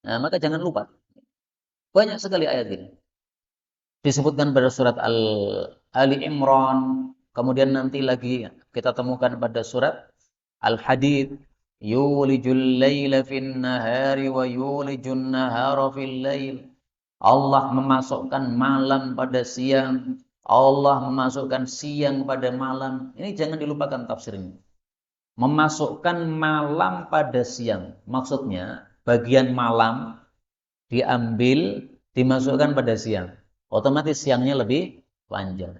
Nah, maka jangan lupa. Banyak sekali ayat ini. Disebutkan pada surat Ali Imran, kemudian nanti lagi kita temukan pada surat Al-Hadid, yulijul laila fin nahari wa yulijun nahara fil lail. Allah memasukkan malam pada siang, Allah memasukkan siang pada malam. Ini jangan dilupakan tafsirnya. Memasukkan malam pada siang. Maksudnya bagian malam diambil, dimasukkan pada siang. Otomatis siangnya lebih panjang.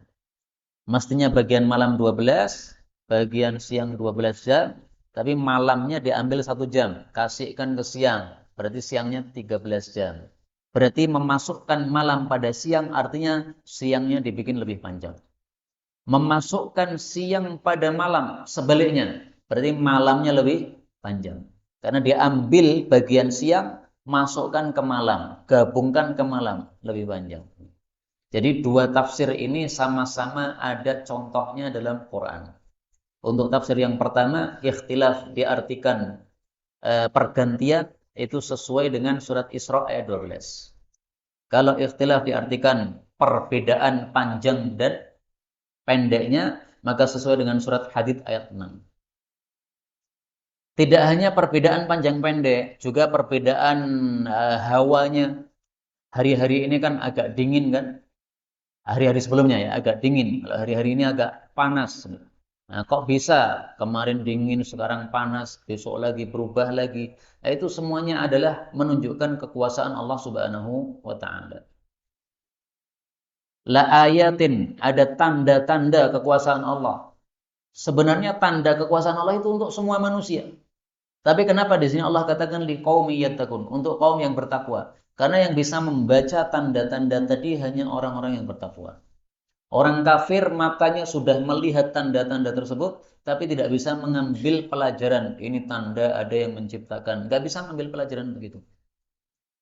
Mestinya bagian malam 12, bagian siang 12 jam, tapi malamnya diambil 1 jam, kasihkan ke siang. Berarti siangnya 13 jam. Berarti memasukkan malam pada siang artinya siangnya dibikin lebih panjang. Memasukkan siang pada malam sebaliknya, berarti malamnya lebih panjang. Karena diambil bagian siang, masukkan ke malam, gabungkan ke malam, lebih panjang. Jadi dua tafsir ini sama-sama ada contohnya dalam Quran. Untuk tafsir yang pertama, ikhtilaf diartikan pergantian, itu sesuai dengan surat Isra ayat 12. Kalau ikhtilaf diartikan perbedaan panjang dan pendeknya, maka sesuai dengan surat Hadid ayat 6. Tidak hanya perbedaan panjang pendek, juga perbedaan hawanya. Hari-hari ini kan agak dingin kan? Hari-hari sebelumnya ya agak dingin. Kalau hari-hari ini agak panas. Nah, kok bisa kemarin dingin, sekarang panas, besok lagi berubah lagi. Nah, itu semuanya adalah menunjukkan kekuasaan Allah Subhanahu wa taala. La ayatin, ada tanda-tanda kekuasaan Allah. Sebenarnya tanda kekuasaan Allah itu untuk semua manusia. Tapi kenapa di sini Allah katakan liqaumi yattaqun, untuk kaum yang bertakwa? Karena yang bisa membaca tanda-tanda tadi hanya orang-orang yang bertakwa. Orang kafir matanya sudah melihat tanda-tanda tersebut, tapi tidak bisa mengambil pelajaran. Ini tanda ada yang menciptakan. Nggak bisa mengambil pelajaran begitu.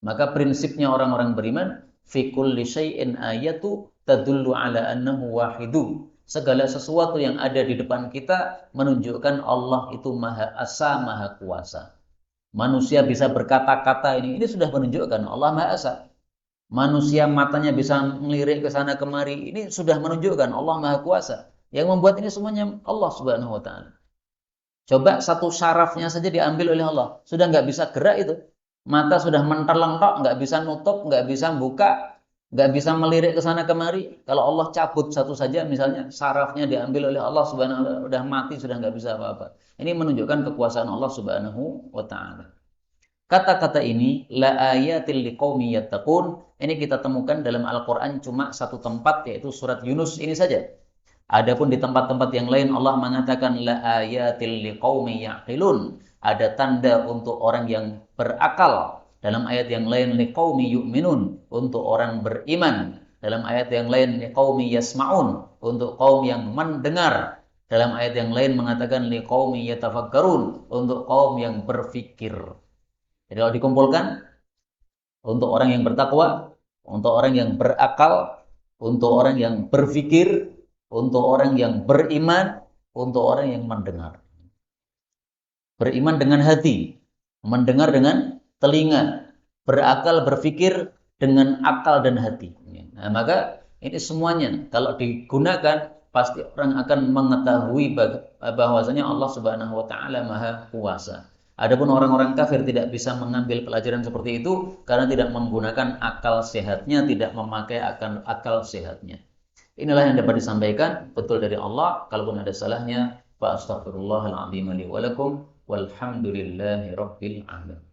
Maka prinsipnya orang-orang beriman, fi kulli syai'in ayatu tadullu ala annahu wahidu. Segala sesuatu yang ada di depan kita menunjukkan Allah itu Maha Asa, Maha Kuasa. Manusia bisa berkata-kata ini sudah menunjukkan Allah Maha Asa. Manusia matanya bisa melirik ke sana kemari, ini sudah menunjukkan Allah Maha Kuasa. Yang membuat ini semuanya Allah Subhanahu wa taala. Coba satu syarafnya saja diambil oleh Allah, sudah nggak bisa gerak itu. Mata sudah menterlentok, nggak bisa nutup, nggak bisa buka, nggak bisa melirik ke sana kemari. Kalau Allah cabut satu saja, misalnya sarafnya diambil oleh Allah Subhanahu wa taala, udah mati, sudah nggak bisa apa-apa. Ini menunjukkan kekuasaan Allah Subhanahu wa taala. Kata-kata ini la ayatil liqaumi yattaqun, ini kita temukan dalam Al-Qur'an cuma satu tempat, yaitu surat Yunus ini saja. Adapun di tempat-tempat yang lain Allah mengatakan la ayatil liqaumi yaqilun, ada tanda untuk orang yang berakal. Dalam ayat yang lain liqaumi yu'minun, untuk orang beriman. Dalam ayat yang lain liqaumi yasma'un, untuk kaum yang mendengar. Dalam ayat yang lain mengatakan liqaumi yatafakkarun, untuk kaum yang berfikir. Jadi kalau dikumpulkan, untuk orang yang bertakwa, untuk orang yang berakal, untuk orang yang berfikir, untuk orang yang beriman, untuk orang yang mendengar. Beriman dengan hati, mendengar dengan telinga, berakal, berfikir dengan akal dan hati. Nah, maka ini semuanya kalau digunakan pasti orang akan mengetahui bahwasanya Allah Subhanahu wa taala Maha Kuasa. Adapun orang-orang kafir tidak bisa mengambil pelajaran seperti itu karena tidak menggunakan akal sehatnya, tidak memakai akal sehatnya. Inilah yang dapat disampaikan, betul dari Allah. Kalaupun ada salahnya, fa astaghfirullahaladzim li wa lakum walhamdulillahi rabbil alamin.